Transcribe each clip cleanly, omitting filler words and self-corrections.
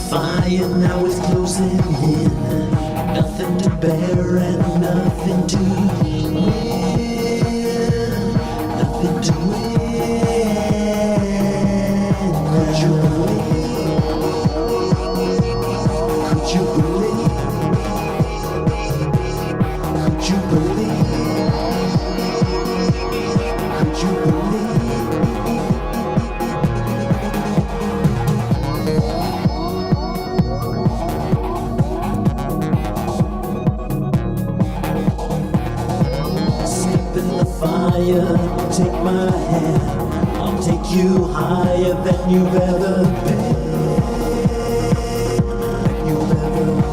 fire, now it's closing in. Nothing to bear and nothing to win. Nothing to win. Could you believe? Could you believe? Could you believe? Could you believe? Fire, take my hand, I'll take you higher than you've ever been, than you've ever been.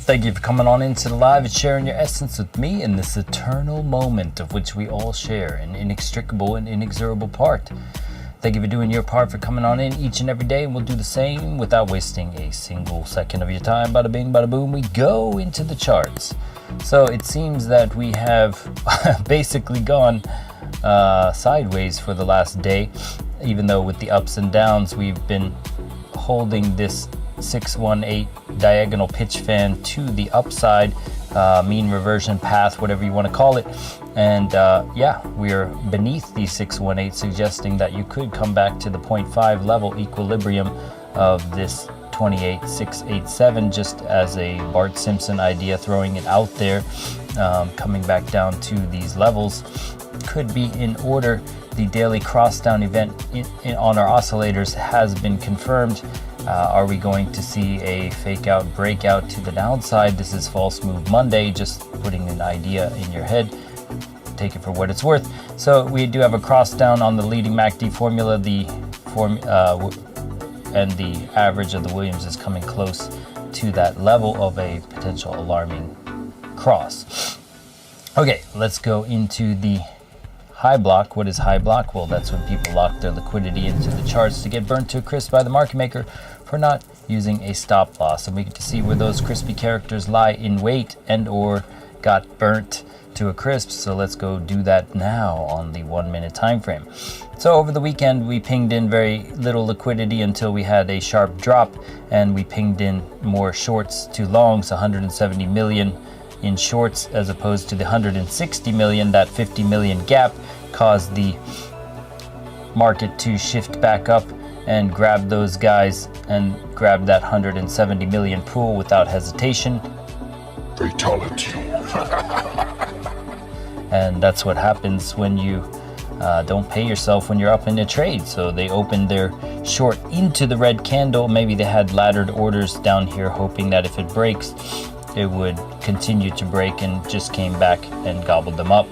Thank you for coming on into the live and sharing your essence with me in this eternal moment of which we all share an inextricable and inexorable part. Thank you for doing your part, for coming on in each and every day, and we'll do the same without wasting a single second of your time. Bada bing, bada boom, we go into the charts. So it seems that we have basically gone sideways for the last day, even though with the ups and downs we've been holding this 618 diagonal pitch fan to the upside, mean reversion path, whatever you want to call it. And yeah, we're beneath the 618, suggesting that you could come back to the 0.5 level equilibrium of this 28687, just as a Bart Simpson idea, throwing it out there. Coming back down to these levels could be in order. The daily cross down event on our oscillators has been confirmed. Are we going to see a fake out breakout to the downside? This is False Move Monday, just putting an idea in your head. Take it for what it's worth. So we do have a cross down on the leading MACD formula. And the average of the Williams is coming close to that level of a potential alarming cross. Okay, let's go into the high block. What is high block? Well, that's when people lock their liquidity into the charts to get burnt to a crisp by the market maker for not using a stop loss. And we get to see where those crispy characters lie in wait and or got burnt to a crisp. So let's go do that now on the 1 minute time frame. So over the weekend, we pinged in very little liquidity until we had a sharp drop, and we pinged in more shorts to longs, 170 million in shorts as opposed to the 160 million. That 50 million gap caused the market to shift back up and grab those guys and grab that 170 million pool without hesitation. Fatality. And that's what happens when you don't pay yourself when you're up in a trade. So they opened their short into the red candle. Maybe they had laddered orders down here hoping that if it breaks, it would continue to break, and just came back and gobbled them up.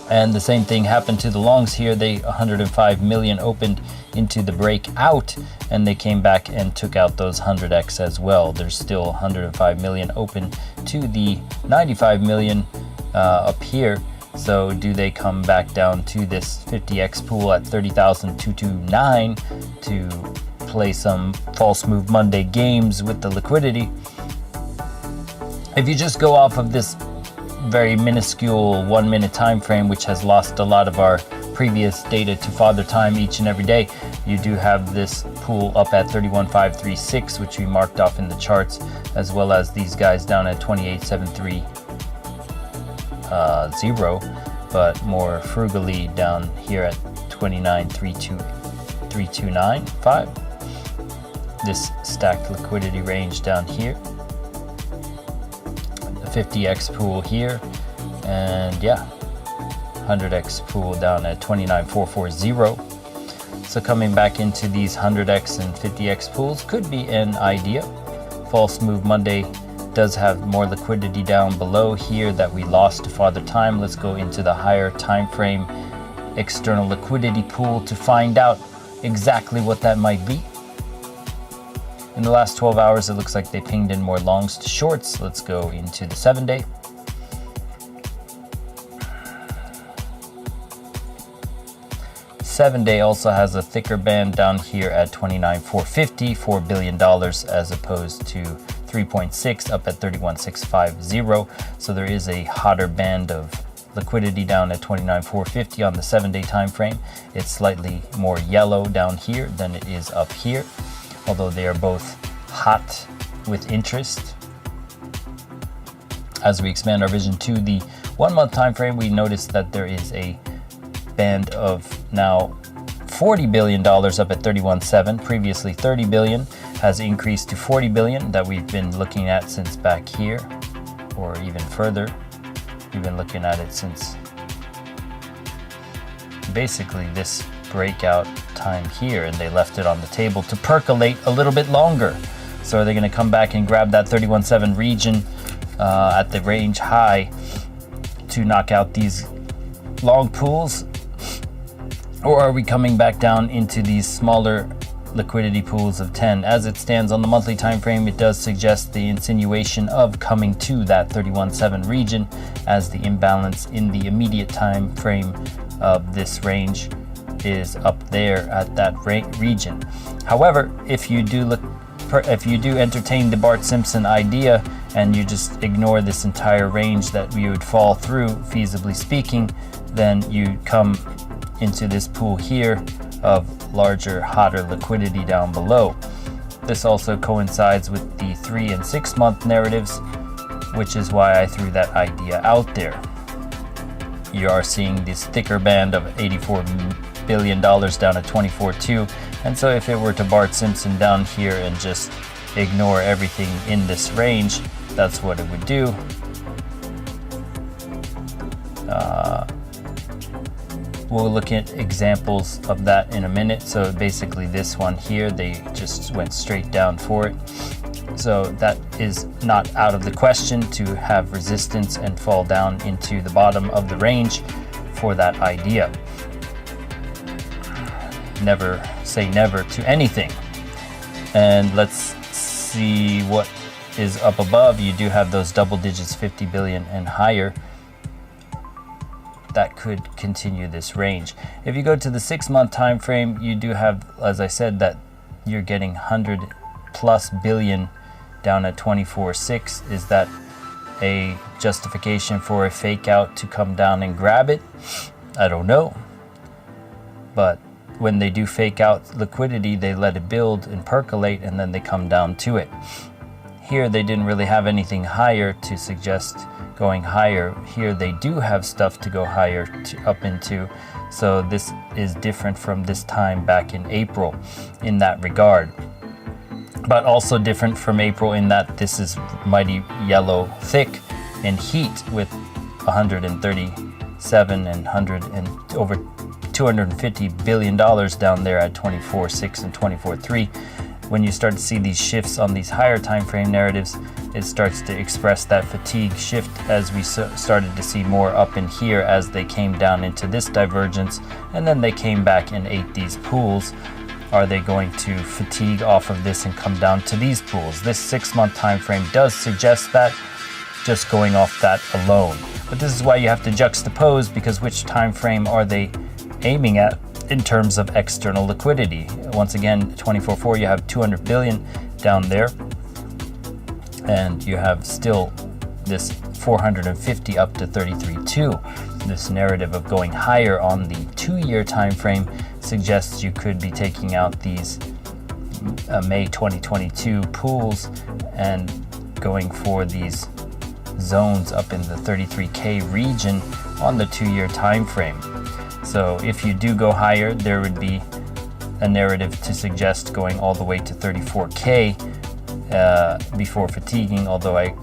And the same thing happened to the longs here. They 105 million opened into the breakout, and they came back and took out those 100x as well. There's still 105 million open to the 95 million up here. So do they come back down to this 50x pool at 30,229 to play some false move Monday games with the liquidity? If you just go off of this very minuscule 1 minute time frame, which has lost a lot of our previous data to father time each and every day, you do have this pool up at 31,536, which we marked off in the charts, as well as these guys down at 28,730, but more frugally down here at 29,329.5. This stacked liquidity range down here, 50x pool here, and yeah, 100x pool down at 29,440. So coming back into these 100x and 50x pools could be an idea. False move Monday does have more liquidity down below here that we lost to father time. Let's go into the higher time frame external liquidity pool to find out exactly what that might be. In the last 12 hours, it looks like they pinged in more longs to shorts. Let's go into the 7-day. Seven-day also has a thicker band down here at 29,450, $4 billion as opposed to 3.6 up at 31,650. So there is a hotter band of liquidity down at 29,450 on the 7-day time frame. It's slightly more yellow down here than it is up here, although they are both hot with interest. As we expand our vision to the 1 month time frame, we notice that there is a band of now $40 billion up at 31.7. Previously 30 billion has increased to 40 billion that we've been looking at since back here, or even further. We've been looking at it since basically this breakout time here, and they left it on the table to percolate a little bit longer. So are they going to come back and grab that 31.7 region at the range high to knock out these long pools, or are we coming back down into these smaller liquidity pools of 10? As it stands on the monthly time frame, it does suggest the insinuation of coming to that 31.7 region, as the imbalance in the immediate time frame of this range is up there at that region. However, if you do entertain the Bart Simpson idea and you just ignore this entire range that we would fall through, feasibly speaking, then you come into this pool here of larger, hotter liquidity down below. This also coincides with the 3 and 6 month narratives, which is why I threw that idea out there. You are seeing this thicker band of $84 billion down at 24.2, and so if it were to Bart Simpson down here and just ignore everything in this range, that's what it would do. We'll look at examples of that in a minute. So basically this one here, they just went straight down for it. So that is not out of the question to have resistance and fall down into the bottom of the range for that idea. Never say never to anything. And let's see what is up above, you do have those double digits, 50 billion and higher. That could continue this range. If you go to the 6-month time frame, you do have, as I said, that you're getting 100+ billion down at 24.6. Is that a justification for a fake out to come down and grab it? I don't know. But when they do fake out liquidity, they let it build and percolate, and then they come down to it. Here they didn't really have anything higher to suggest going higher. Here they do have stuff to go higher up into. So this is different from this time back in April in that regard. But also different from April in that this is mighty yellow thick and heat with 137 and 100 and over $250 billion down there at 24.6 and 24.3. When you start to see these shifts on these higher time frame narratives, it starts to express that fatigue shift, as we started to see more up in here as they came down into this divergence, and then they came back and ate these pools. Are they going to fatigue off of this and come down to these pools? This 6-month time frame does suggest that, just going off that alone. But this is why you have to juxtapose, because which time frame are they aiming at in terms of external liquidity? Once again, 24.4, you have 200 billion down there, and you have still this 450 up to 33.2. This narrative of going higher on the 2-year time frame suggests you could be taking out these May 2022 pools and going for these zones up in the 33K region on the 2-year time frame. So if you do go higher, there would be a narrative to suggest going all the way to 34K before fatiguing, although I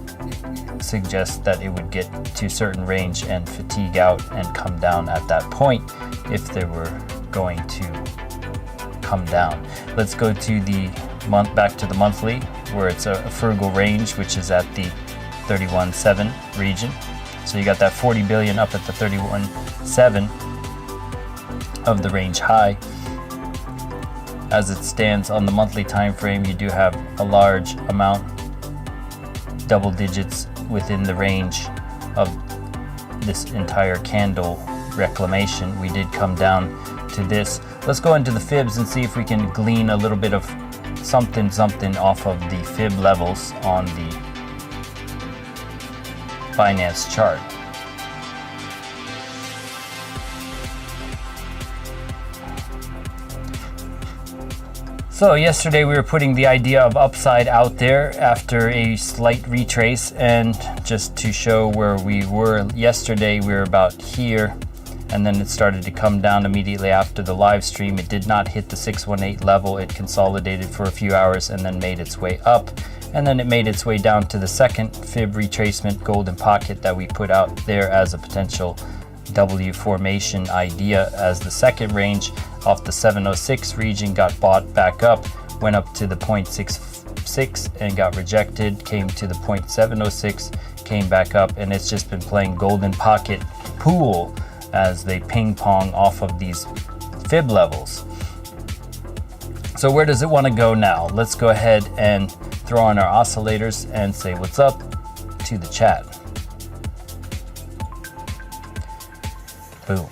suggest that it would get to a certain range and fatigue out and come down at that point if they were going to come down. Let's go to the month, back to the monthly, where it's a frugal range, which is at the 31.7 region. So you got that 40 billion up at the 31.7 of the range high. As it stands on the monthly time frame, you do have a large amount, double digits within the range of this entire candle reclamation. We did come down to this. Let's go into the fibs and see if we can glean a little bit of something off of the fib levels on the Binance chart. So yesterday we were putting the idea of upside out there after a slight retrace, and just to show where we were yesterday, we were about here, and then it started to come down immediately after the live stream. It did not hit the 618 level. It consolidated for a few hours and then made its way up, and then it made its way down to the second fib retracement golden pocket that we put out there as a potential W formation idea as the second range off the 706 region, got bought back up, went up to the 0.66 and got rejected, came to the 0.706, came back up, and it's just been playing golden pocket pool as they ping pong off of these fib levels. So where does it want to go now? Let's go ahead and throw on our oscillators and say what's up to the chat. Boom.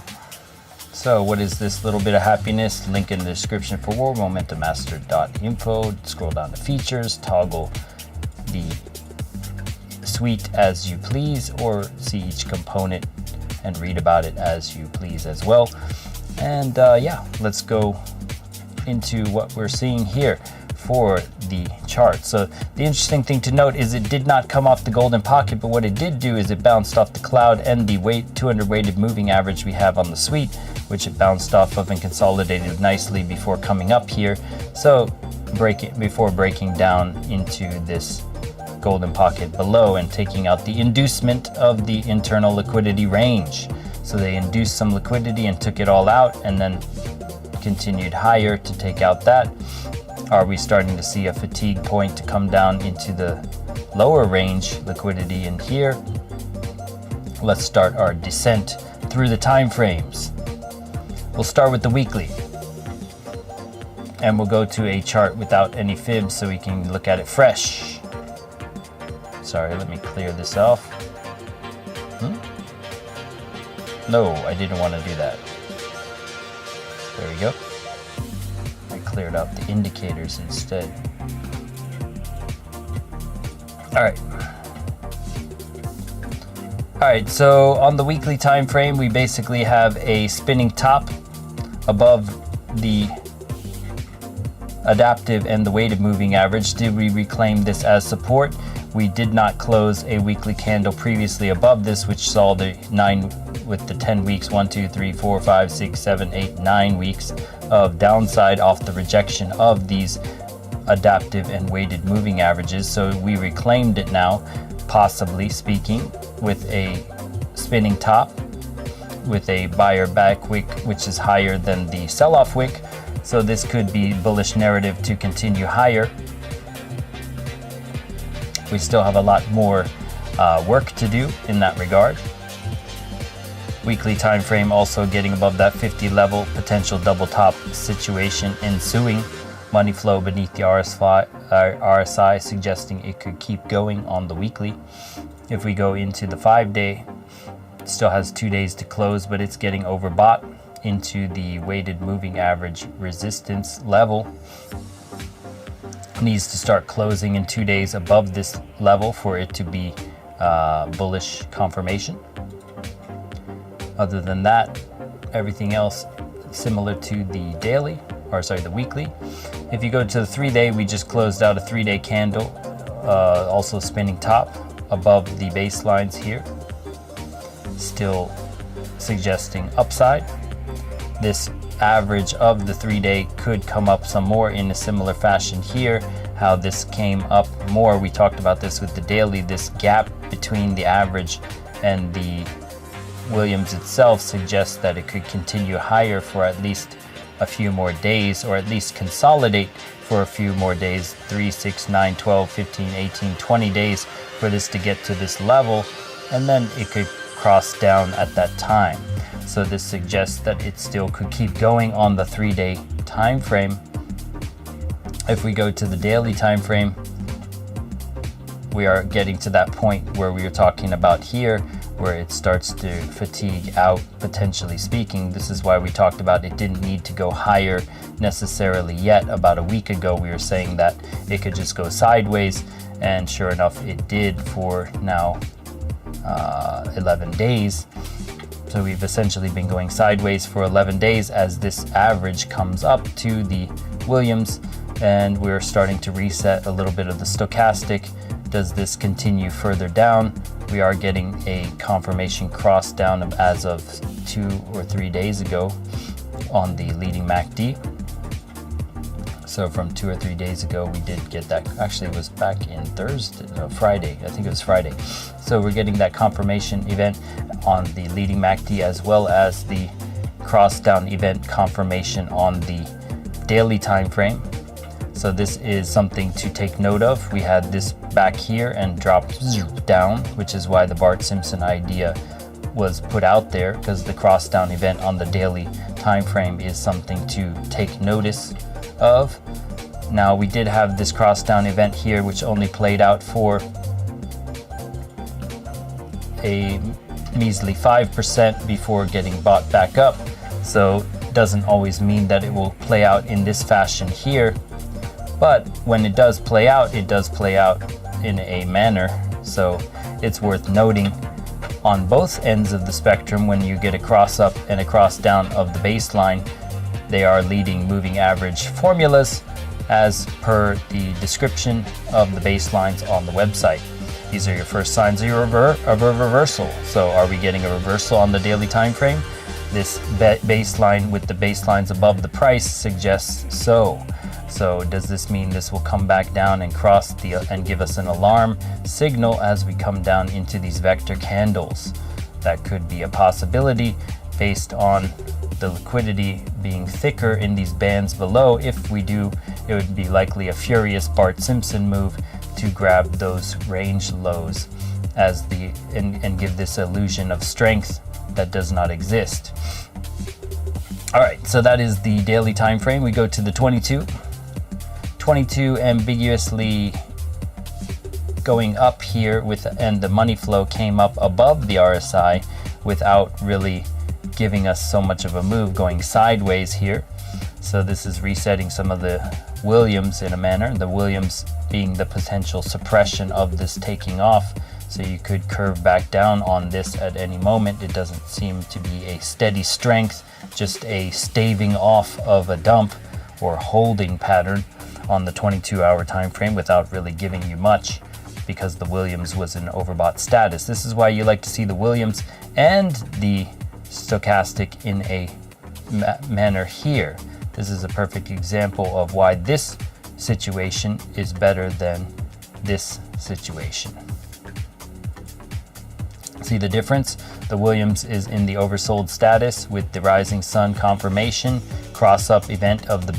So what is this little bit of happiness? Link in the description for more, momentummaster.info. Scroll down to features, toggle the suite as you please, or see each component and read about it as you please as well. And yeah, let's go into what we're seeing here for the chart. So the interesting thing to note is it did not come off the golden pocket, but what it did do is it bounced off the cloud and the 200 weighted moving average we have on the suite, which it bounced off of and consolidated nicely before coming up here. So before breaking down into this golden pocket below and taking out the inducement of the internal liquidity range. So they induced some liquidity and took it all out, and then continued higher to take out that. Are we starting to see a fatigue point to come down into the lower range liquidity in here? Let's start our descent through the time frames. We'll start with the weekly. And we'll go to a chart without any fibs so we can look at it fresh. Sorry, let me clear this off. No, I didn't want to do that. There we go. I cleared out the indicators instead. Alright, so on the weekly time frame, we basically have a spinning top above the adaptive and the weighted moving average. Did we reclaim this as support? We did not close a weekly candle previously above this, which saw the 10 weeks, 1, 2, 3, 4, 5, 6, 7, 8, 9 weeks of downside off the rejection of these adaptive and weighted moving averages. So we reclaimed it now, possibly speaking, with a spinning top with a buyer back wick, which is higher than the sell-off wick. So this could be bullish narrative to continue higher. We still have a lot more work to do in that regard. Weekly time frame also getting above that 50 level, potential double top situation ensuing. Money flow beneath the RSI suggesting it could keep going on the weekly. If we go into the 5-day, it still has 2 days to close, but it's getting overbought into the weighted moving average resistance level. Needs to start closing in 2 days above this level for it to be bullish confirmation. Other than that, everything else similar to the daily, or sorry, the weekly. If you go to the 3-day, we just closed out a 3-day candle, also spinning top above the baselines here, still suggesting upside. This average of the 3-day could come up some more in a similar fashion here. How this came up more, we talked about this with the daily. This gap between the average and the Williams itself suggests that it could continue higher for at least a few more days, or at least consolidate for a few more days, 3, 6, 9, 12, 15, 18, 20 days for this to get to this level, and then it could cross down at that time. So this suggests that it still could keep going on the 3-day time frame. If we go to the daily time frame, we are getting to that point where we were talking about here, where it starts to fatigue out, potentially speaking. This is why we talked about it didn't need to go higher necessarily yet. About a week ago, we were saying that it could just go sideways, and sure enough, it did for now 11 days. So we've essentially been going sideways for 11 days as this average comes up to the Williams, and we're starting to reset a little bit of the stochastic. Does this continue further down? We are getting a confirmation cross down as of 2 or 3 days ago on the leading MACD. So from 2 or 3 days ago, we did get that. Actually, it was back in Friday. I think it was Friday. So we're getting that confirmation event on the leading MACD, as well as the cross down event confirmation on the daily time frame. So this is something to take note of. We had this back here and dropped down, which is why the 𝗏-Simpson idea was put out there, because the cross down event on the daily time frame is something to take notice of. Now we did have this cross down event here, which only played out for a measly 5% before getting bought back up. So it doesn't always mean that it will play out in this fashion here. But when it does play out in a manner. So it's worth noting on both ends of the spectrum, when you get a cross up and a cross down of the baseline, they are leading moving average formulas as per the description of the baselines on the website. These are your first signs of a reversal. So are we getting a reversal on the daily time frame? This baseline with the baselines above the price suggests so. So does this mean this will come back down and cross and give us an alarm signal as we come down into these vector candles? That could be a possibility based on the liquidity being thicker in these bands below. If we do, it would be likely a furious 𝗏-Simpson move to grab those range lows as and give this illusion of strength that does not exist. All right, so that is the daily time frame. We go to the 22. 22 ambiguously going up here and the money flow came up above the RSI without really giving us so much of a move, going sideways here. So this is resetting some of the Williams in a manner, the Williams being the potential suppression of this taking off. So you could curve back down on this at any moment. It doesn't seem to be a steady strength, just a staving off of a dump or holding pattern on the 22-hour time frame without really giving you much, because the Williams was in overbought status. This is why you like to see the Williams and the stochastic in a manner here. This is a perfect example of why this situation is better than this situation. See the difference? The Williams is in the oversold status with the rising sun confirmation, cross-up event of the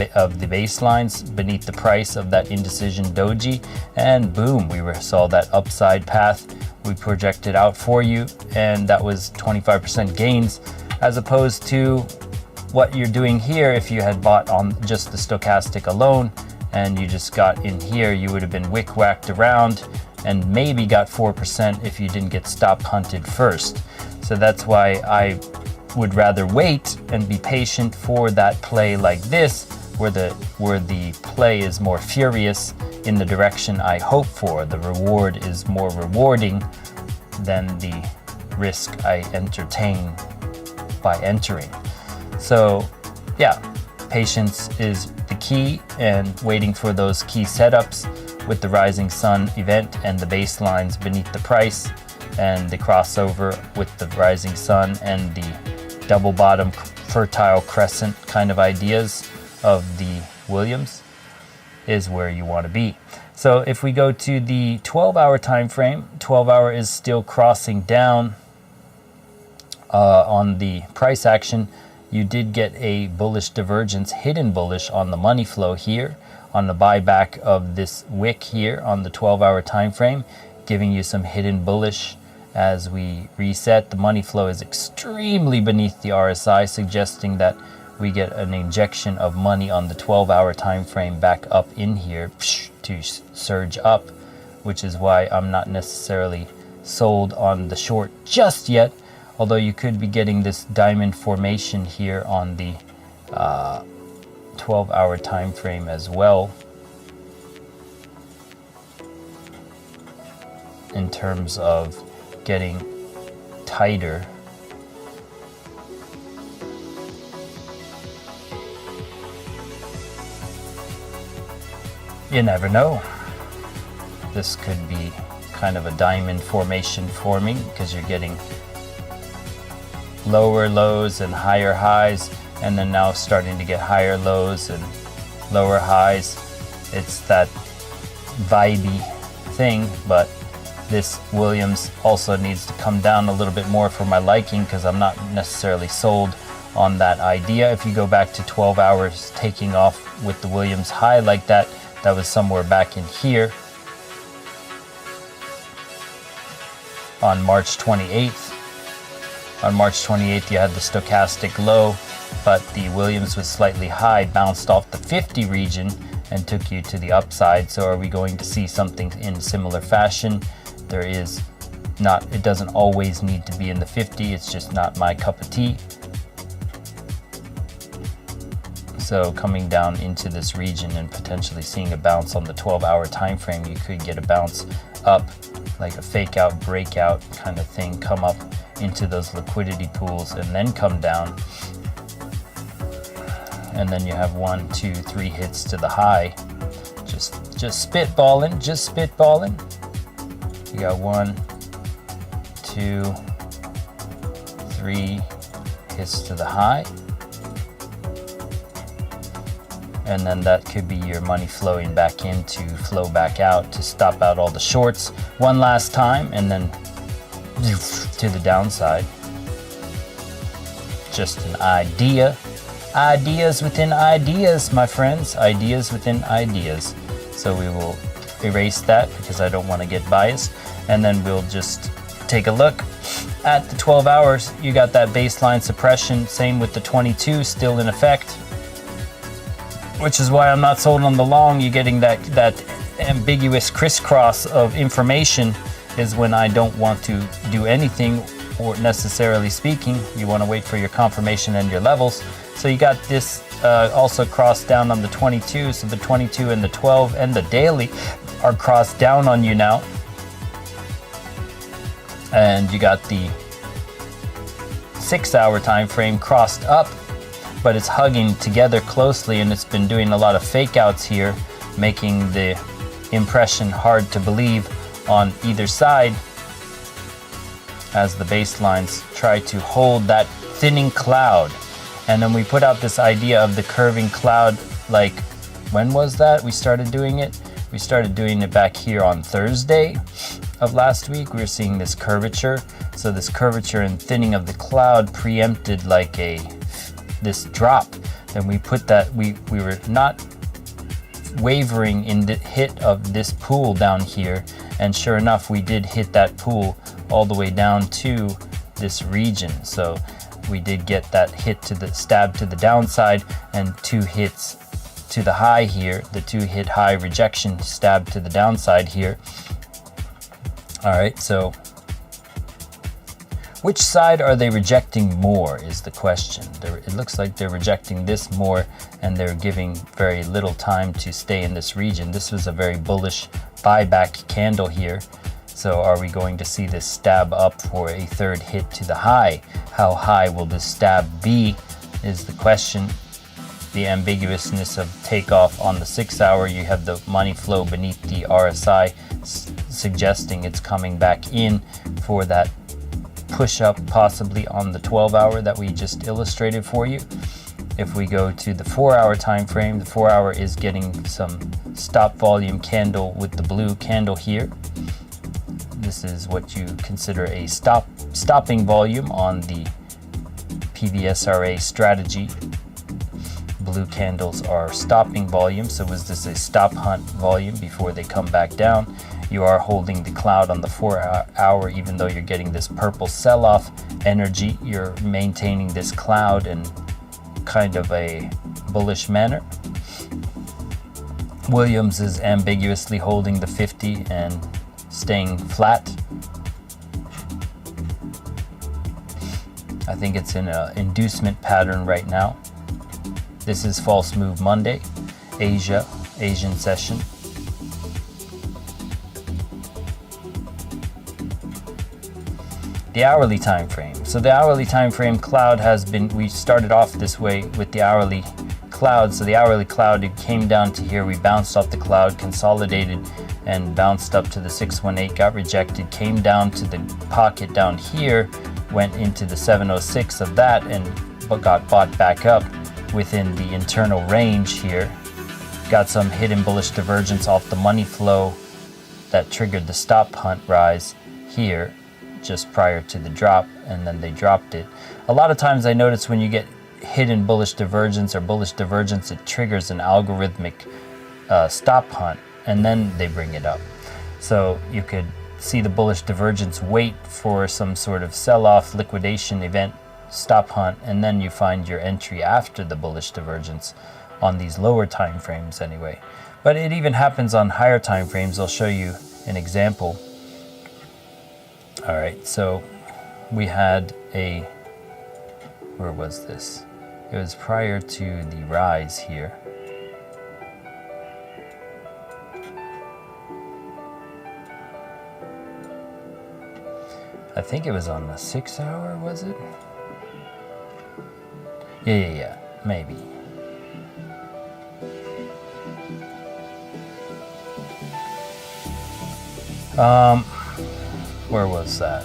baselines beneath the price of that indecision doji, and boom, we saw that upside path we projected out for you, and that was 25% gains, as opposed to what you're doing here. If you had bought on just the stochastic alone and you just got in here, you would have been whacked around and maybe got 4% if you didn't get stop hunted first. So that's why I would rather wait and be patient for that play like this, where the play is more furious in the direction I hope for. The reward is more rewarding than the risk I entertain by entering. So yeah, patience is the key, and waiting for those key setups with the rising sun event and the baselines beneath the price and the crossover with the rising sun and the double bottom fertile crescent kind of ideas of the Williams is where you want to be. So if we go to the 12-hour time frame, 12-hour is still crossing down on the price action. You did get a bullish divergence, hidden bullish on the money flow here, on the buyback of this wick here on the 12-hour time frame, giving you some hidden bullish as we reset. The money flow is extremely beneath the RSI, suggesting that we get an injection of money on the 12-hour time frame back up in here to surge up, which is why I'm not necessarily sold on the short just yet, although you could be getting this diamond formation here on the 12-hour time frame as well, in terms of getting tighter. You never know. This could be kind of a diamond formation forming, because you're getting lower lows and higher highs, and then now starting to get higher lows and lower highs. It's that vibey thing, but this Williams also needs to come down a little bit more for my liking, because I'm not necessarily sold on that idea. If you go back to 12 hours taking off with the Williams high like that, that was somewhere back in here on March 28th. On March 28th, you had the stochastic low, but the Williams was slightly high, bounced off the 50 region and took you to the upside. So are we going to see something in similar fashion? There is not, it doesn't always need to be in the 50. It's just not my cup of tea. So coming down into this region and potentially seeing a bounce on the 12-hour time frame, you could get a bounce up, like a fake out, breakout kind of thing, come up into those liquidity pools and then come down. And then you have 1, 2, 3 hits to the high. Just spitballing, just spitballing. You got 1, 2, 3 hits to the high. And then that could be your money flowing back in to flow back out to stop out all the shorts one last time, and then to the downside. Just an idea. Ideas within ideas, my friends. Ideas within ideas. So we will erase that because I don't want to get biased. And then we'll just take a look at the 12 hours, you got that baseline suppression. Same with the 22 still in effect, which is why I'm not sold on the long. You're getting that ambiguous crisscross of information is when I don't want to do anything, or necessarily speaking. You want to wait for your confirmation and your levels. So you got this also crossed down on the 22. So the 22 and the 12 and the daily are crossed down on you now. And you got the 6 hour time frame crossed up, but it's hugging together closely, and it's been doing a lot of fake outs here, making the impression hard to believe on either side as the baselines try to hold that thinning cloud. And then we put out this idea of the curving cloud, like, when was that we started doing it? We started doing it back here on Thursday of last week. We were seeing this curvature. So this curvature and thinning of the cloud preempted like this drop. Then we put that, we were not wavering in the hit of this pool down here, and sure enough we did hit that pool all the way down to this region. So we did get that hit to the stab to the downside, and 2 hits to the high here, the 2 hit high rejection stab to the downside here. All right, so which side are they rejecting more is the question. It looks like they're rejecting this more, and they're giving very little time to stay in this region. This was a very bullish buyback candle here. So are we going to see this stab up for a 3rd hit to the high? How high will this stab be is the question. The ambiguousness of takeoff on the 6 hour, you have the money flow beneath the RSI suggesting it's coming back in for that push up, possibly on the 12 hour that we just illustrated for you. If we go to the 4 hour time frame, the 4 hour is getting some stop volume candle with the blue candle here. This is what you consider a stopping volume on the PVSRA strategy. Blue candles are stopping volume. So was this a stop hunt volume before they come back down? You are holding the cloud on the 4 hour, even though you're getting this purple sell-off energy. You're maintaining this cloud in kind of a bullish manner. Williams is ambiguously holding the 50 and staying flat. I think it's in an inducement pattern right now. This is False Move Monday, Asian session. The hourly time frame. So the hourly time frame cloud has been, we started off this way with the hourly cloud. So the hourly cloud, it came down to here. We bounced off the cloud, consolidated, and bounced up to the 618, got rejected, came down to the pocket down here, went into the 706 of that, and got bought back up within the internal range here. Got some hidden bullish divergence off the money flow that triggered the stop hunt rise here just prior to the drop, and then they dropped it. A lot of times I notice when you get hidden bullish divergence or bullish divergence, it triggers an algorithmic stop hunt, and then they bring it up. So you could see the bullish divergence, wait for some sort of sell-off liquidation event, stop hunt, and then you find your entry after the bullish divergence on these lower time frames anyway. But it even happens on higher time frames. I'll show you an example. All right, so we had a, where was this? It was prior to the rise here. I think it was on the 6 hour, was it? Yeah, maybe. Where was that?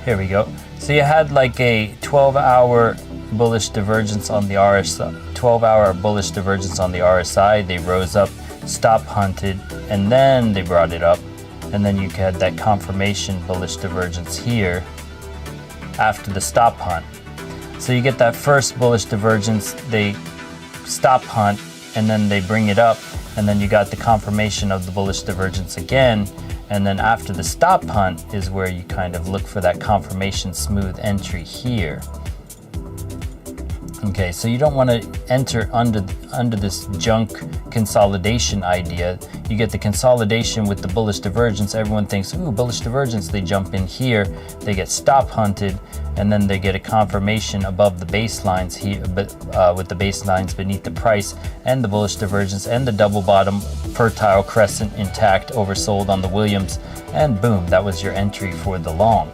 Here we go. So you had like a 12-hour bullish divergence on the RSI, 12-hour bullish divergence on the RSI. They rose up, stop hunted, and then they brought it up. And then you had that confirmation bullish divergence here after the stop hunt. So you get that first bullish divergence, they stop hunt, and then they bring it up, and then you got the confirmation of the bullish divergence again, And then after the stop hunt is where you kind of look for that confirmation smooth entry here. Okay, so you don't want to enter under this junk consolidation idea. You get the consolidation with the bullish divergence. Everyone thinks, ooh, bullish divergence. They jump in here, they get stop hunted, and then they get a confirmation above the baselines here, with the baselines beneath the price and the bullish divergence and the double bottom fertile crescent intact, oversold on the Williams, and boom, that was your entry for the long.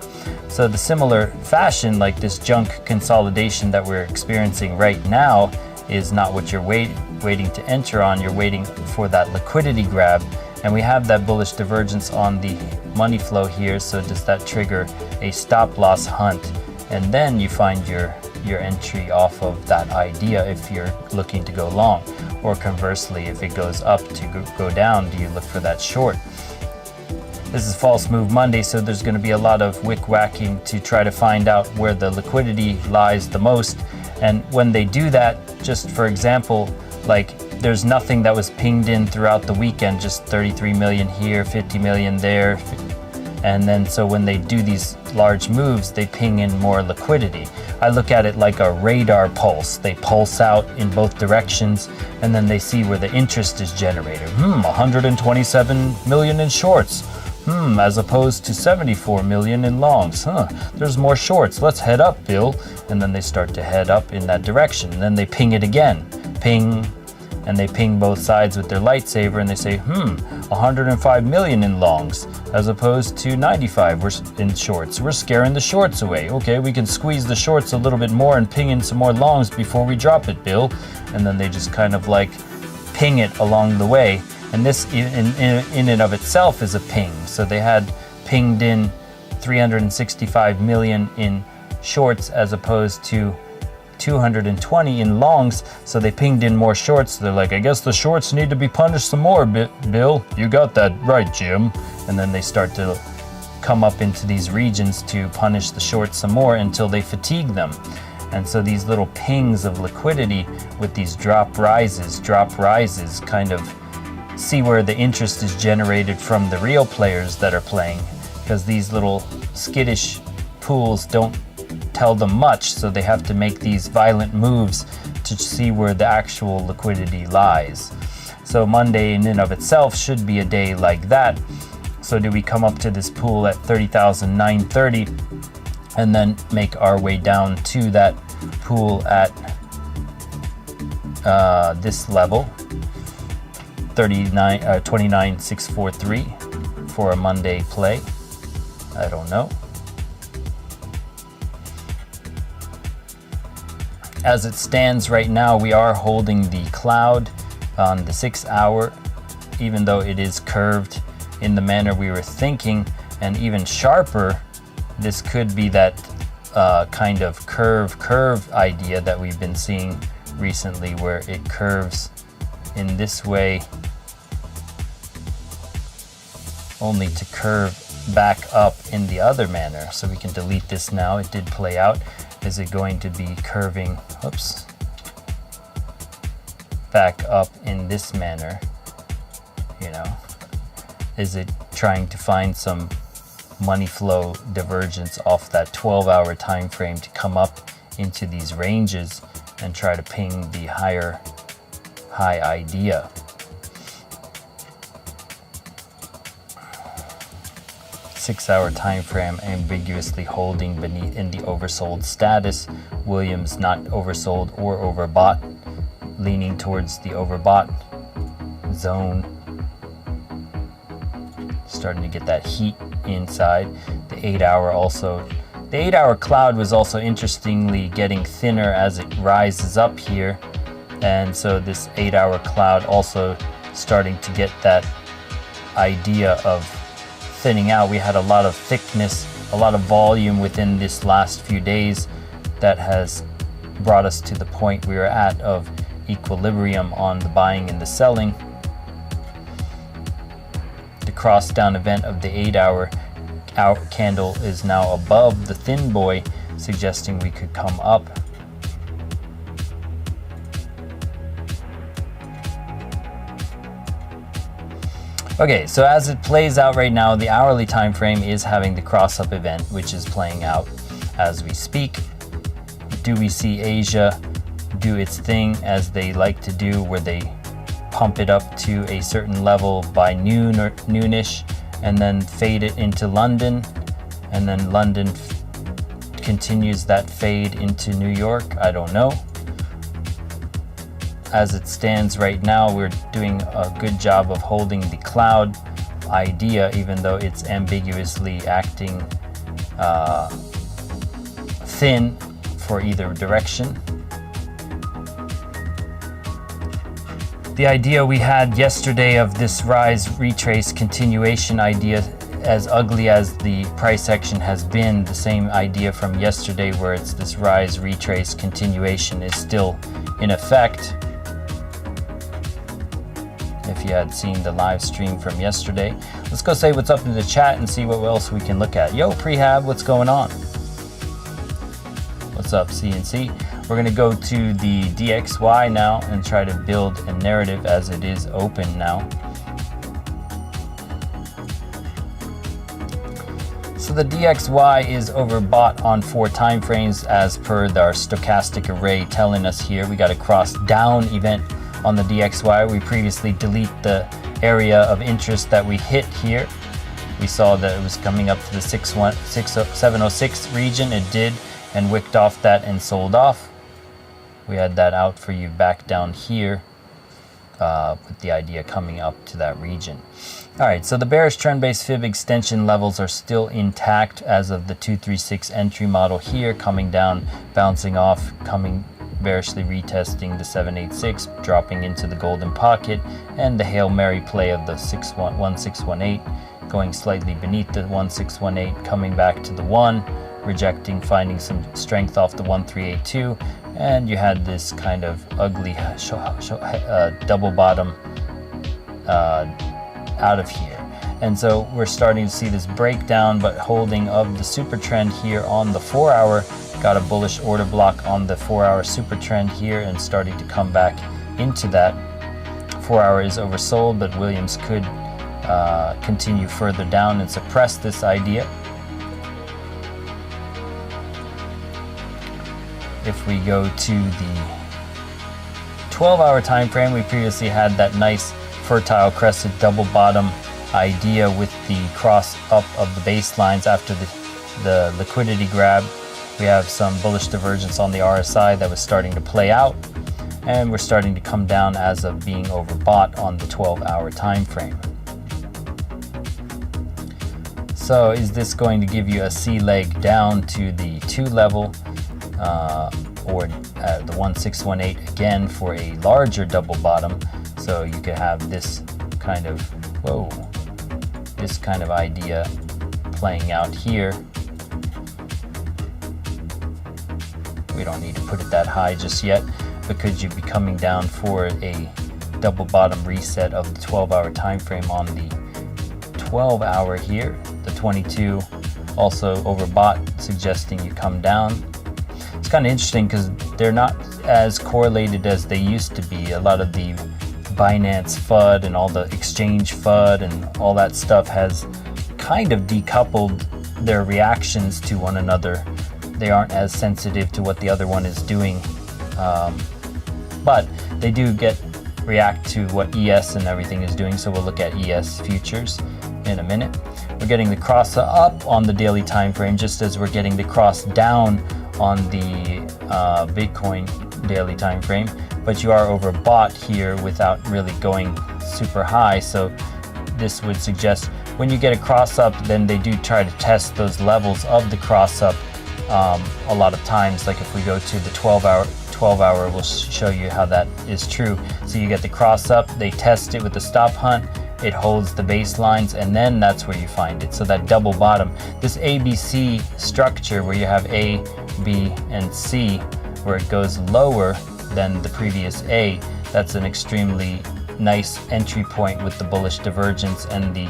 So the similar fashion, like this junk consolidation that we're experiencing right now, is not what you're waiting to enter on. You're waiting for that liquidity grab, and we have that bullish divergence on the money flow here. So does that trigger a stop loss hunt? And then you find your entry off of that idea if you're looking to go long, or conversely, if it goes up to go down, do you look for that short? This is False Move Monday, so there's going to be a lot of wick whacking to try to find out where the liquidity lies the most. And when they do that, just for example, like there's nothing that was pinged in throughout the weekend, just 33 million here, 50 million there. And then so when they do these large moves, they ping in more liquidity. I look at it like a radar pulse. They pulse out in both directions, and then they see where the interest is generated. 127 million in shorts. As opposed to 74 million in longs. There's more shorts. Let's head up, Bill. And then they start to head up in that direction. And then they ping it again. Ping. And they ping both sides with their lightsaber, and they say, 105 million in longs, as opposed to 95 in shorts. We're scaring the shorts away. Okay, we can squeeze the shorts a little bit more and ping in some more longs before we drop it, Bill. And then they just kind of like ping it along the way. And this in and of itself is a ping. So they had pinged in 365 million in shorts as opposed to 220 in longs. So they pinged in more shorts. They're like, I guess the shorts need to be punished some more, Bill. You got that right, Jim. And then they start to come up into these regions to punish the shorts some more until they fatigue them. And so these little pings of liquidity with these drop rises kind of see where the interest is generated from the real players that are playing, because these little skittish pools don't tell them much, so they have to make these violent moves to see where the actual liquidity lies. So Monday in and of itself should be a day like that. So do we come up to this pool at 30,930 and then make our way down to that pool at this level, 29,643 for a Monday play? I don't know. As it stands right now, we are holding the cloud on the 6 hour, even though it is curved in the manner we were thinking, and even sharper. This could be that kind of curve idea that we've been seeing recently, where it curves in this way only to curve back up in the other manner. So we can delete this now. It did play out. Is it going to be curving, back up in this manner? You know, is it trying to find some money flow divergence off that 12-hour time frame to come up into these ranges and try to ping the high idea? Six-hour time frame ambiguously holding beneath in the oversold status. Williams not oversold or overbought, leaning towards the overbought zone. Starting to get that heat inside. The 8-hour also. The 8-hour cloud was also interestingly getting thinner as it rises up here. And so this 8-hour cloud also starting to get that idea of thinning out. We had a lot of thickness, a lot of volume within this last few days that has brought us to the point we are at of equilibrium on the buying and the selling. The cross down event of the 8-hour candle is now above the thin boy, suggesting we could come up. Okay, so as it plays out right now, the hourly time frame is having the cross-up event, which is playing out as we speak. Do we see Asia do its thing as they like to do, where they pump it up to a certain level by noon or noonish, and then fade it into London, and then London continues that fade into New York? I don't know. As it stands right now, we're doing a good job of holding the cloud idea, even though it's ambiguously acting thin for either direction. The idea we had yesterday of this rise, retrace, continuation idea, as ugly as the price action has been, the same idea from yesterday where it's this rise, retrace, continuation is still in effect. If you had seen the live stream from yesterday. Let's go say what's up in the chat and see what else we can look at. Yo, Prehab, what's going on? What's up, CNC? We're gonna go to the DXY now and try to build a narrative as it is open now. So the DXY is overbought on 4 time frames as per our stochastic array telling us here. We got a cross down event on the DXY. We previously delete the area of interest that we hit here. We saw that it was coming up to the 706 region. It did, and wicked off that and sold off. We had that out for you back down here with the idea coming up to that region. All right, so the bearish trend-based fib extension levels are still intact as of the 236 entry model here, coming down, bouncing off, coming bearishly retesting the 786, dropping into the golden pocket, and the Hail Mary play of the 1618, going slightly beneath the 1618, coming back to the 1, rejecting, finding some strength off the 1382, and you had this kind of ugly double bottom out of here. And so we're starting to see this breakdown, but holding of the super trend here on the 4 hour. Got a bullish order block on the 4 hour super trend here and starting to come back into that. 4 hour is oversold, but Williams could continue further down and suppress this idea. If we go to the 12 hour time frame, we previously had that nice fertile crescent double bottom idea with the cross up of the baselines after the liquidity grab. We have some bullish divergence on the RSI that was starting to play out, and we're starting to come down as of being overbought on the 12 hour time frame. So is this going to give you a C leg down to the 2 level or the 1618 again for a larger double bottom? So you could have this kind of, this kind of idea playing out here. We don't need to put it that high just yet because you'd be coming down for a double bottom reset of the 12 hour time frame on the 12 hour here. The 22 also overbought, suggesting you come down. It's kind of interesting because they're not as correlated as they used to be. A lot of the Binance FUD and all the exchange FUD and all that stuff has kind of decoupled their reactions to one another. They aren't as sensitive to what the other one is doing, but they do react to what ES and everything is doing. So we'll look at ES futures in a minute. We're getting the cross up on the daily time frame, just as we're getting the cross down on the Bitcoin daily time frame, but you are overbought here without really going super high. So this would suggest when you get a cross up, then they do try to test those levels of the cross up a lot of times. Like if we go to the 12 hour, we'll show you how that is true. So you get the cross up, they test it with the stop hunt, it holds the baselines, and then that's where you find it. So that double bottom, this ABC structure where you have A, B, and C, where it goes lower than the previous A, that's an extremely nice entry point with the bullish divergence and the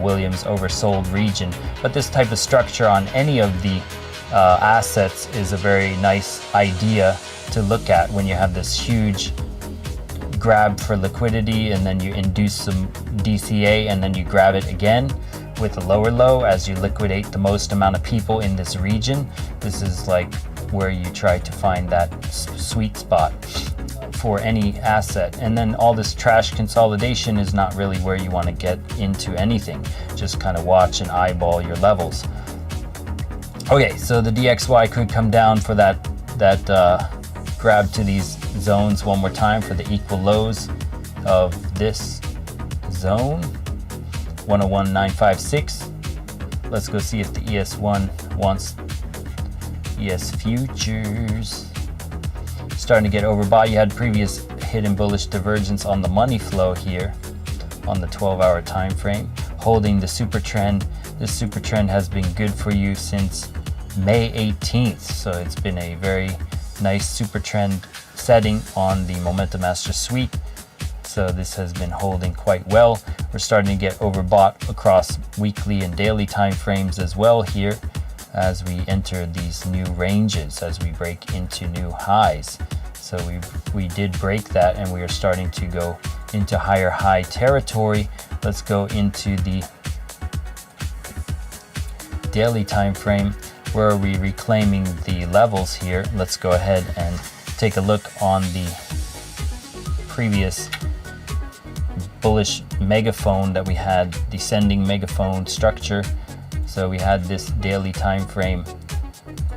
Williams oversold region. But this type of structure on any of the assets is a very nice idea to look at when you have this huge grab for liquidity, and then you induce some DCA, and then you grab it again with a lower low as you liquidate the most amount of people in this region. This is like where you try to find that sweet spot for any asset. And then all this trash consolidation is not really where you want to get into anything. Just kind of watch and eyeball your levels. Okay, so the DXY could come down for that grab to these zones one more time for the equal lows of this zone, 101.956. Let's go see if the ES1 wants ES futures. Starting to get overbought. You had previous hidden bullish divergence on the money flow here on the 12-hour time frame, holding the super trend. This super trend has been good for you since May 18th, so it's been a very nice super trend setting on the Momentum Master Suite. So this has been holding quite well. We're starting to get overbought across weekly and daily time frames as well here as we enter these new ranges, as we break into new highs. So we did break that, and we are starting to go into higher high territory. Let's go into the daily time frame. Where are we reclaiming the levels here? Let's go ahead and take a look on the previous bullish megaphone that we had, descending megaphone structure. So we had this daily time frame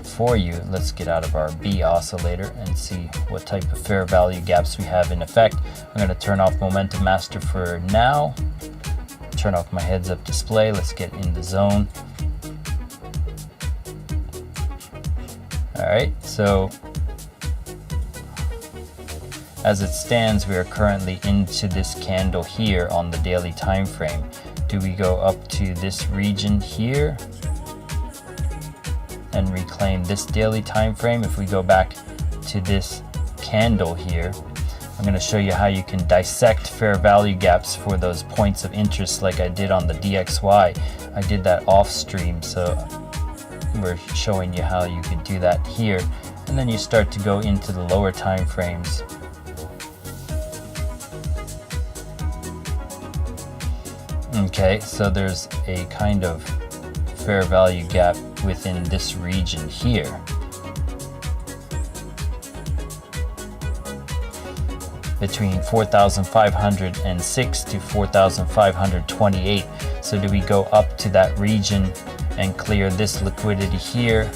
for you. Let's get out of our B oscillator and see what type of fair value gaps we have in effect. I'm going to turn off Momentum Master for now. Turn off my heads up display. Let's get in the zone. All right, so as it stands, we are currently into this candle here on the daily time frame. Do we go up to this region here and reclaim this daily time frame? If we go back to this candle here, I'm going to show you how you can dissect fair value gaps for those points of interest like I did on the DXY. I did that off stream, so we're showing you how you could do that here. And then you start to go into the lower time frames. Okay, so there's a kind of fair value gap within this region here. Between 4,506 to 4,528. So do we go up to that region and clear this liquidity here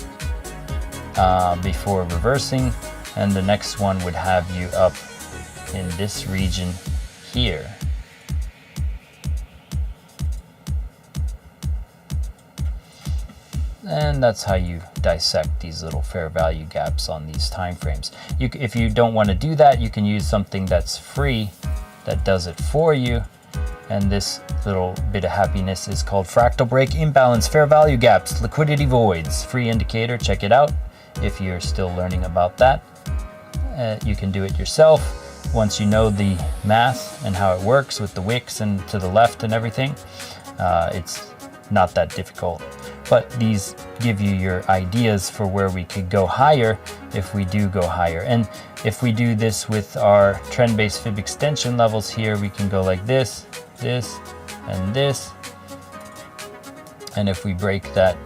before reversing? And the next one would have you up in this region here. And that's how you dissect these little fair value gaps on these time frames. If you don't want to do that, you can use something that's free that does it for you. And this little bit of happiness is called Fractal Break Imbalance Fair Value Gaps Liquidity Voids. Free indicator, check it out if you're still learning about that. You can do it yourself once you know the math and how it works with the wicks and to the left and everything. It's not that difficult. But these give you your ideas for where we could go higher if we do go higher. And if we do this with our trend-based fib extension levels here, we can go like this, this, and this. And if we break that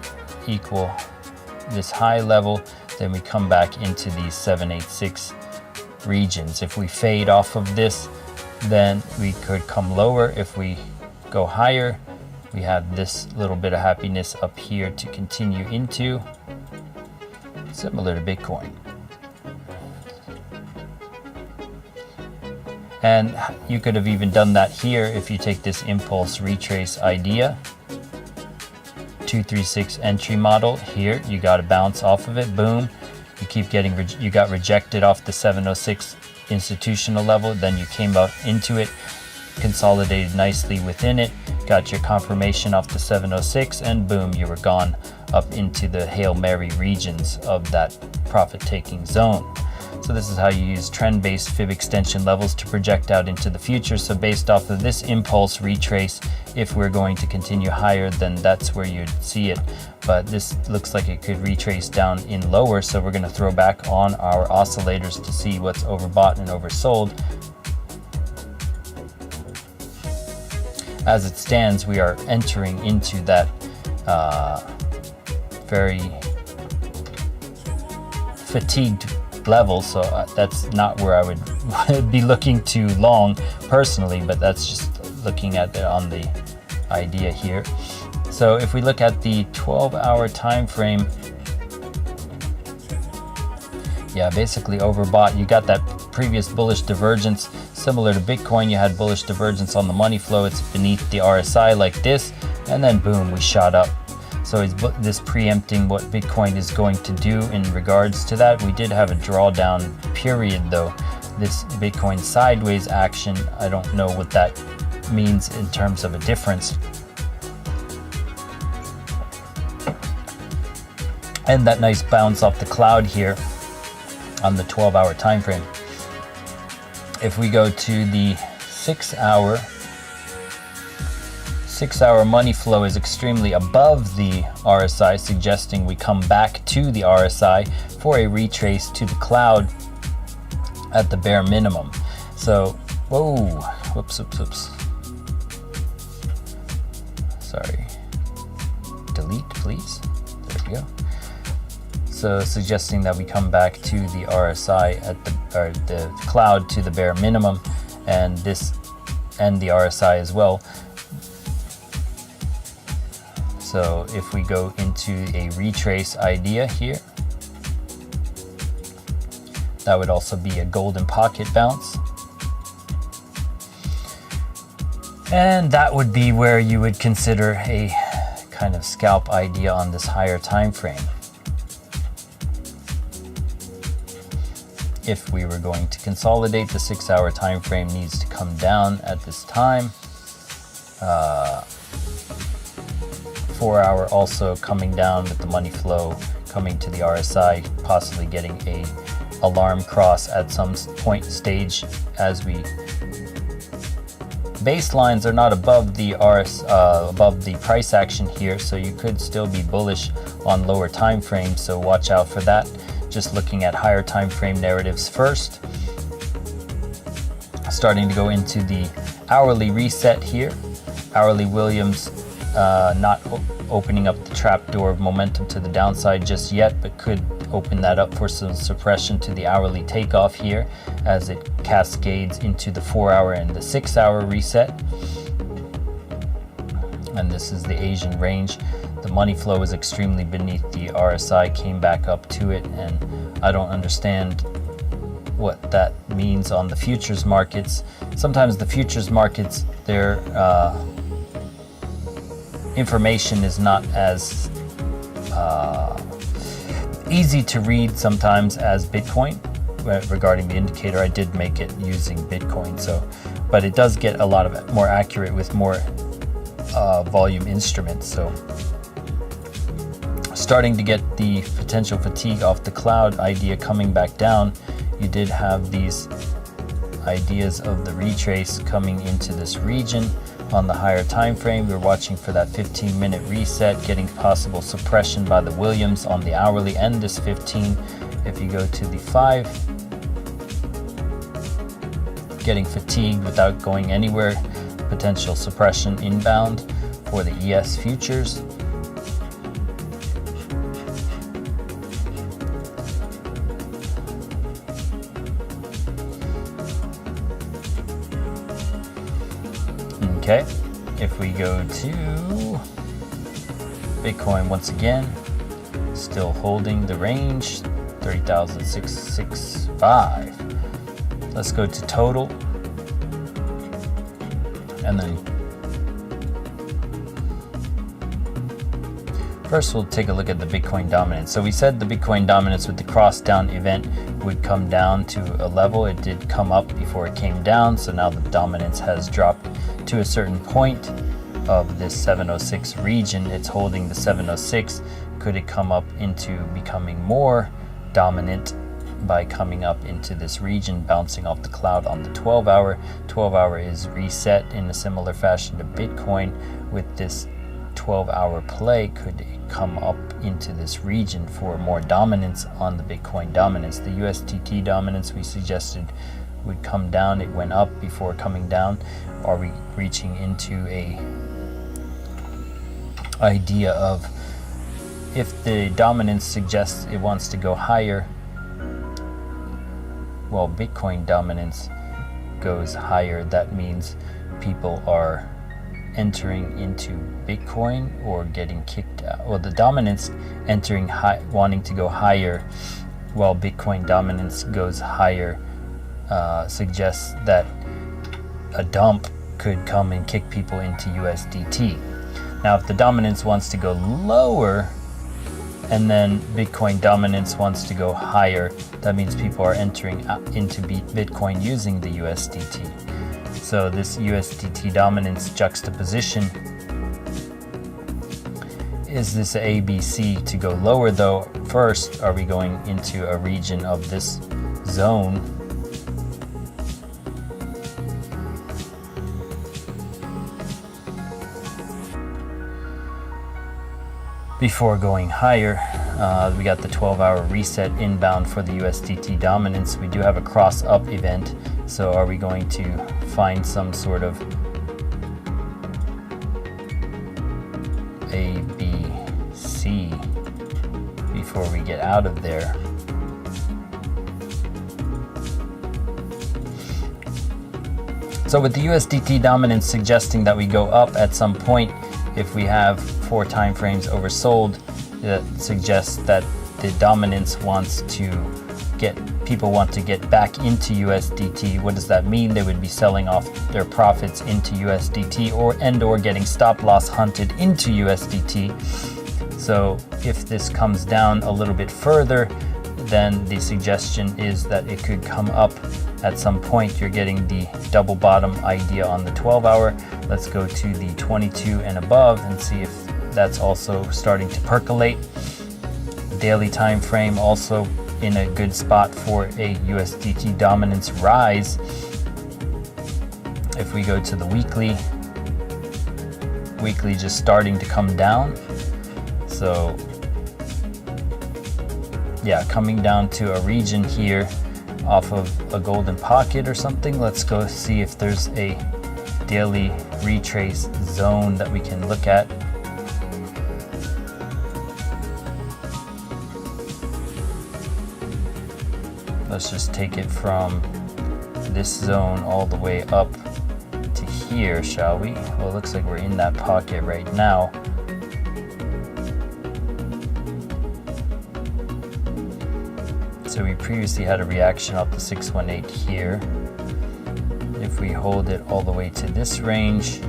equal this high level, then we come back into these 786 regions. If we fade off of this, then we could come lower. If we go higher, we have this little bit of happiness up here to continue into, similar to Bitcoin. And you could have even done that here if you take this impulse retrace idea. 236 entry model here, you got to bounce off of it, boom. You keep getting, you got rejected off the 706 institutional level, then you came up into it, consolidated nicely within it, got your confirmation off the 706, and boom, you were gone up into the Hail Mary regions of that profit-taking zone. So this is how you use trend-based fib extension levels to project out into the future. So based off of this impulse retrace, if we're going to continue higher, then that's where you'd see it. But this looks like it could retrace down in lower, so we're going to throw back on our oscillators to see what's overbought and oversold. as it stands, we are entering into that very fatigued level, so that's not where I would be looking too long personally, but that's just looking at it on the idea here. So if we look at the 12-hour time frame, yeah, basically overbought. You got that previous bullish divergence. Similar to Bitcoin, you had bullish divergence on the money flow. It's beneath the RSI like this, and then boom, we shot up. So is this preempting what Bitcoin is going to do in regards to that? We did have a drawdown period though. This Bitcoin sideways action, I don't know what that means in terms of a difference. And that nice bounce off the cloud here on the 12-hour time frame. If we go to the 6-hour money flow is extremely above the RSI, suggesting we come back to the RSI for a retrace to the cloud at the bare minimum. So, whoa, whoops. Sorry. Delete, please. There we go. So suggesting that we come back to the RSI at the cloud to the bare minimum, and the RSI as well. So if we go into a retrace idea here, that would also be a golden pocket bounce. And that would be where you would consider a kind of scalp idea on this higher time frame. If we were going to consolidate, the 6-hour time frame needs to come down at this time. 4-hour also coming down with the money flow coming to the RSI, possibly getting a alarm cross at some point stage as we baselines are not above the above the price action here, so you could still be bullish on lower time frames, so watch out for that. Just looking at higher time frame narratives first. Starting to go into the hourly reset here. Hourly Williams not opening up the trapdoor of momentum to the downside just yet, but could open that up for some suppression to the hourly takeoff here as it cascades into the 4-hour and the 6-hour reset. And this is the Asian range. The money flow is extremely beneath the RSI, came back up to it, and I don't understand what that means on the futures markets. Sometimes the futures markets, their information is not as easy to read sometimes as Bitcoin. Regarding the indicator, I did make it using Bitcoin, but it does get a lot of more accurate with more volume instruments. So starting to get the potential fatigue off the cloud idea coming back down. You did have these ideas of the retrace coming into this region on the higher time frame. We're watching for that 15-minute reset, getting possible suppression by the Williams on the hourly and this 15. If you go to the 5, getting fatigued without going anywhere, potential suppression inbound for the ES futures. Okay, if we go to Bitcoin once again, still holding the range, 30,665. Let's go to total, and then first we'll take a look at the Bitcoin dominance. So we said the Bitcoin dominance with the cross down event would come down to a level. It did come up before it came down, so now the dominance has dropped to a certain point of this 706 region. It's holding the 706. Could it come up into becoming more dominant by coming up into this region, bouncing off the cloud on the 12-hour? 12-hour is reset in a similar fashion to Bitcoin. With this 12-hour play, could it come up into this region for more dominance on the Bitcoin dominance? The USDT dominance we suggested would come down. It went up before coming down. Are we reaching into a idea of, if the dominance suggests it wants to go higher, well, Bitcoin dominance goes higher, that means people are entering into Bitcoin or getting kicked out. Well, the dominance entering high, wanting to go higher, while Bitcoin dominance goes higher, suggests that a dump could come and kick people into USDT. Now, if the dominance wants to go lower and then Bitcoin dominance wants to go higher, that means people are entering into Bitcoin using the USDT. So this USDT dominance juxtaposition, is this ABC to go lower though? First, are we going into a region of this zone? Before going higher, we got the 12-hour reset inbound for the USDT dominance. We do have a cross-up event, so are we going to find some sort of A, B, C before we get out of there? So with the USDT dominance suggesting that we go up at some point, if we have 4 time frames oversold, that suggests that the dominance wants to people want to get back into USDT. What does that mean? They would be selling off their profits into USDT or getting stop loss hunted into USDT. So if this comes down a little bit further, then the suggestion is that it could come up at some point. You're getting the double bottom idea on the 12-hour. Let's go to the 22 and above and see if that's also starting to percolate. Daily time frame also in a good spot for a USDT dominance rise. If we go to the weekly just starting to come down. So yeah, coming down to a region here off of a golden pocket or something. Let's go see if there's a daily retrace zone that we can look at. Let's just take it from this zone all the way up to here, shall we? Well, it looks like we're in that pocket right now. So we previously had a reaction up to 618 here. If we hold it all the way to this range,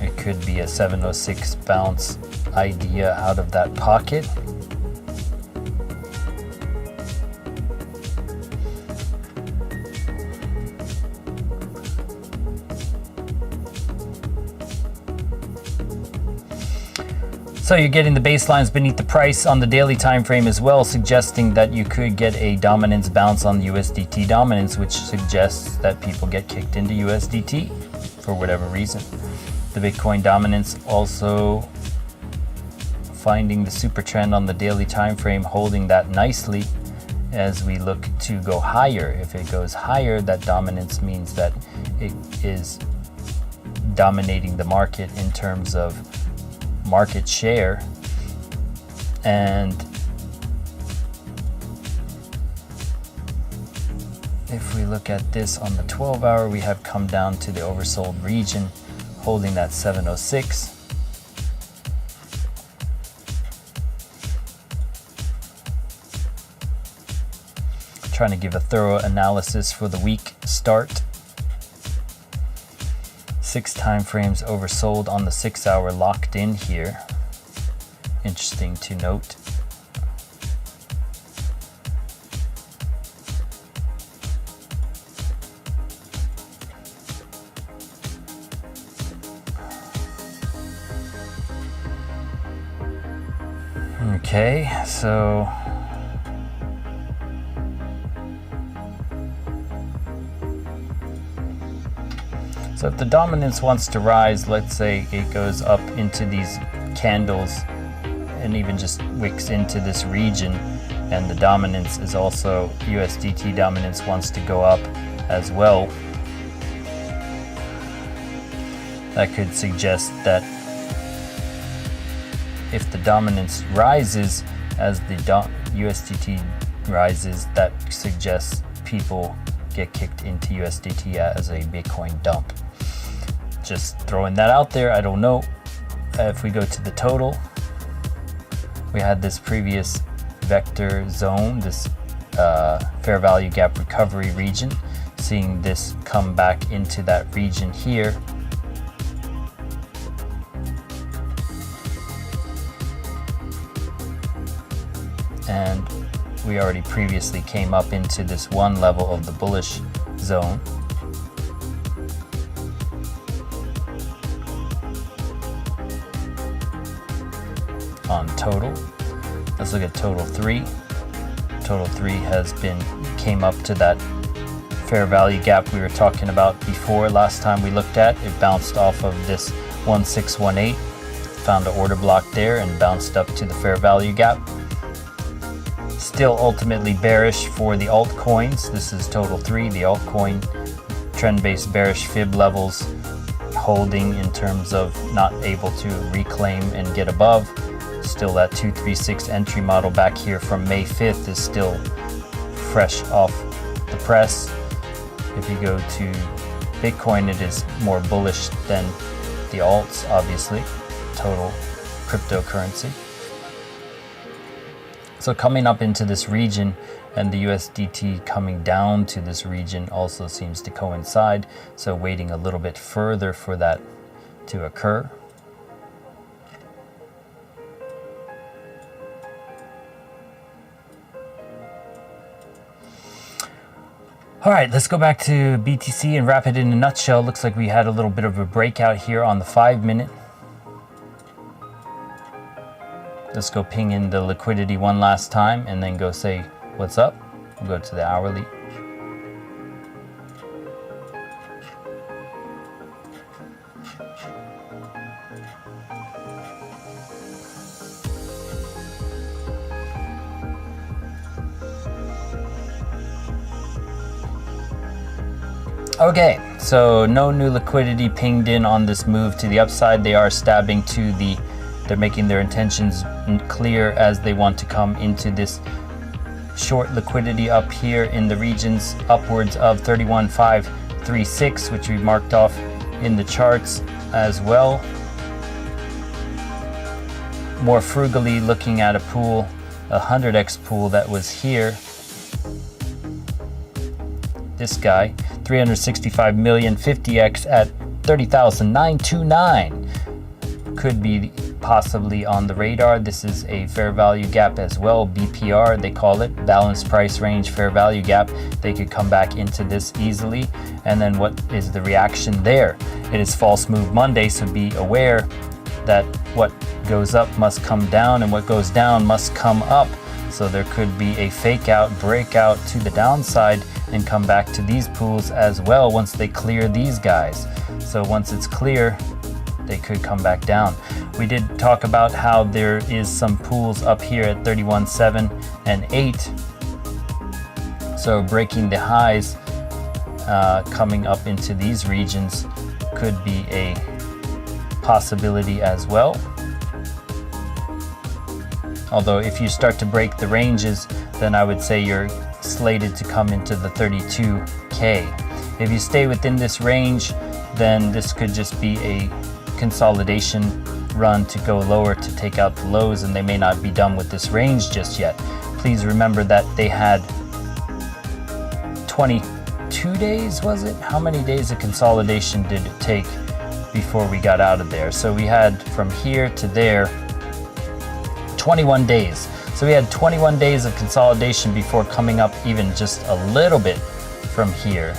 it could be a 706 bounce idea out of that pocket. So you're getting the baselines beneath the price on the daily time frame as well, suggesting that you could get a dominance bounce on the USDT dominance, which suggests that people get kicked into USDT for whatever reason. The Bitcoin dominance also finding the super trend on the daily time frame, holding that nicely as we look to go higher. If it goes higher, that dominance means that it is dominating the market in terms of market share. And if we look at this on the 12-hour, we have come down to the oversold region, holding that 706. Trying to give a thorough analysis for the week start. 6 time frames oversold on the 6-hour, locked in here. Interesting to note. Okay, so if the dominance wants to rise, let's say it goes up into these candles and even just wicks into this region, and the dominance is also, USDT dominance wants to go up as well. That could suggest that if the dominance rises as the USDT rises, that suggests people get kicked into USDT as a Bitcoin dump. Just throwing that out there. I don't know. If we go to the total, we had this previous vector zone, this fair value gap recovery region, seeing this come back into that region here. And we already previously came up into this one level of the bullish zone. On total, let's look at total 3. Total 3 came up to that fair value gap we were talking about before last time we looked at. It bounced off of this 1618, found an order block there and bounced up to the fair value gap. Still ultimately bearish for the altcoins. This is total 3, the altcoin trend-based bearish fib levels holding in terms of not able to reclaim and get above. Still that 236 entry model back here from May 5th is still fresh off the press. If you go to Bitcoin, it is more bullish than the alts, obviously, total cryptocurrency. So coming up into this region and the USDT coming down to this region also seems to coincide. So waiting a little bit further for that to occur. All right, let's go back to BTC and wrap it in a nutshell. Looks like we had a little bit of a breakout here on the 5-minute. Let's go ping in the liquidity one last time and then go say, what's up? We'll go to the hourly. Okay, so no new liquidity pinged in on this move to the upside. They are stabbing to the, they're making their intentions clear as they want to come into this short liquidity up here in the regions upwards of 31,536, which we marked off in the charts as well. More frugally looking at a pool, a 100x pool that was here. This guy, 365 million 50x at 30,929 could be possibly on the radar. This is a fair value gap as well, BPR they call it, balanced price range fair value gap. They could come back into this easily. And then what is the reaction there? It is false move Monday, so be aware that what goes up must come down and what goes down must come up. So there could be a fake out, breakout to the downside and come back to these pools as well once they clear these guys. So once it's clear, they could come back down. We did talk about how there is some pools up here at 31.7 and 8. So breaking the highs, coming up into these regions could be a possibility as well. Although if you start to break the ranges, then I would say you're slated to come into the 32K. If you stay within this range, then this could just be a consolidation run to go lower to take out the lows, and they may not be done with this range just yet. Please remember that they had 22 days, was it? How many days of consolidation did it take before we got out of there? So we had from here to there 21 days. So we had 21 days of consolidation before coming up even just a little bit from here,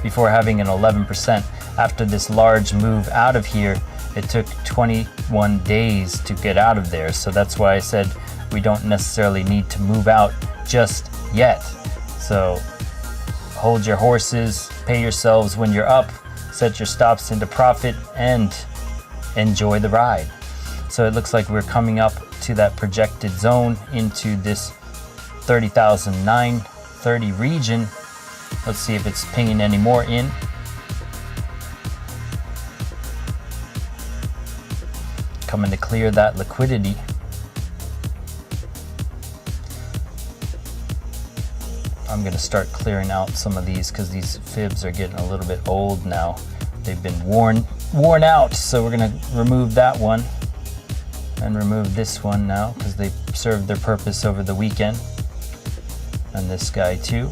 before having an 11%. After this large move out of here, it took 21 days to get out of there. So that's why I said we don't necessarily need to move out just yet. So hold your horses, pay yourselves when you're up, set your stops into profit, and enjoy the ride. So it looks like we're coming up to that projected zone into this 30,930 region. Let's see if it's pinging any more in. Coming to clear that liquidity. I'm going to start clearing out some of these because these fibs are getting a little bit old now. They've been worn out, so we're going to remove that one and remove this one now because they served their purpose over the weekend, and this guy too.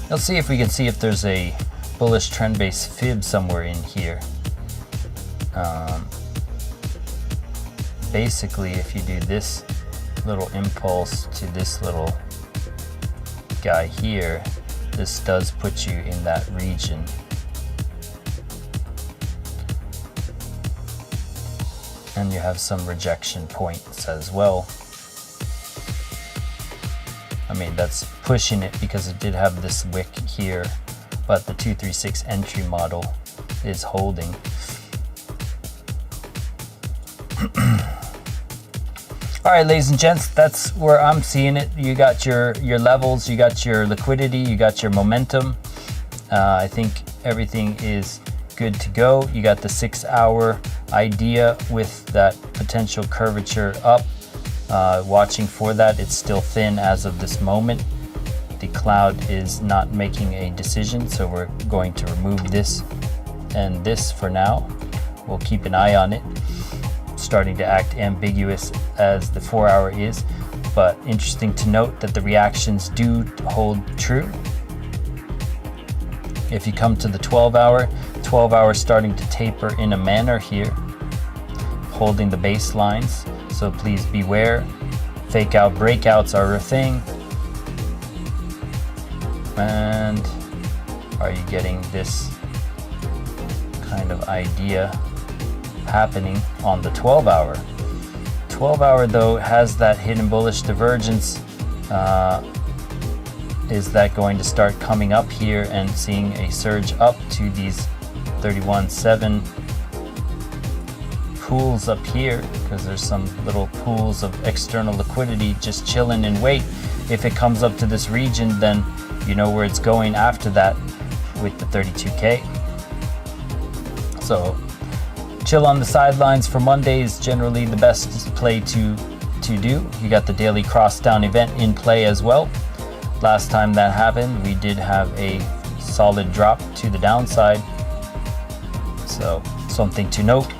Let's see if we can see if there's a bullish trend-based fib somewhere in here. Basically, if you do this little impulse to this little guy here, this does put you in that region. And you have some rejection points as well. I mean, that's pushing it because it did have this wick here, but the 236 entry model is holding. All right, ladies and gents, that's where I'm seeing it. You got your levels, you got your liquidity, you got your momentum. I think everything is good to go. You got the 6-hour idea with that potential curvature up. Watching for that. It's still thin as of this moment. The cloud is not making a decision, so we're going to remove this and this for now. We'll keep an eye on it. Starting to act ambiguous as the 4-hour is, but interesting to note that the reactions do hold true. If you come to the 12-hour starting to taper in a manner here, holding the baselines, so please beware. Fake out breakouts are a thing. And are you getting this kind of idea happening on the 12-hour? 12-hour though has that hidden bullish divergence. Is that going to start coming up here and seeing a surge up to these 31.7 pools up here, because there's some little pools of external liquidity just chilling in wait. If it comes up to this region, then you know where it's going after that with the 32K. So chill on the sidelines for Monday is generally the best play to do. You got the daily cross down event in play as well. Last time that happened, we did have a solid drop to the downside, so something to note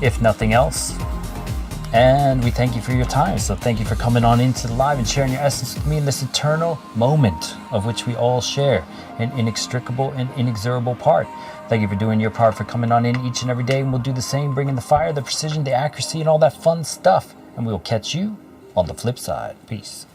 if nothing else. And we thank you for your time. So thank you for coming on into the live and sharing your essence with me in this eternal moment of which we all share an inextricable and inexorable part. Thank you for doing your part, for coming on in each and every day, and we'll do the same, bringing the fire, the precision, the accuracy, and all that fun stuff. And we will catch you on the flip side. Peace.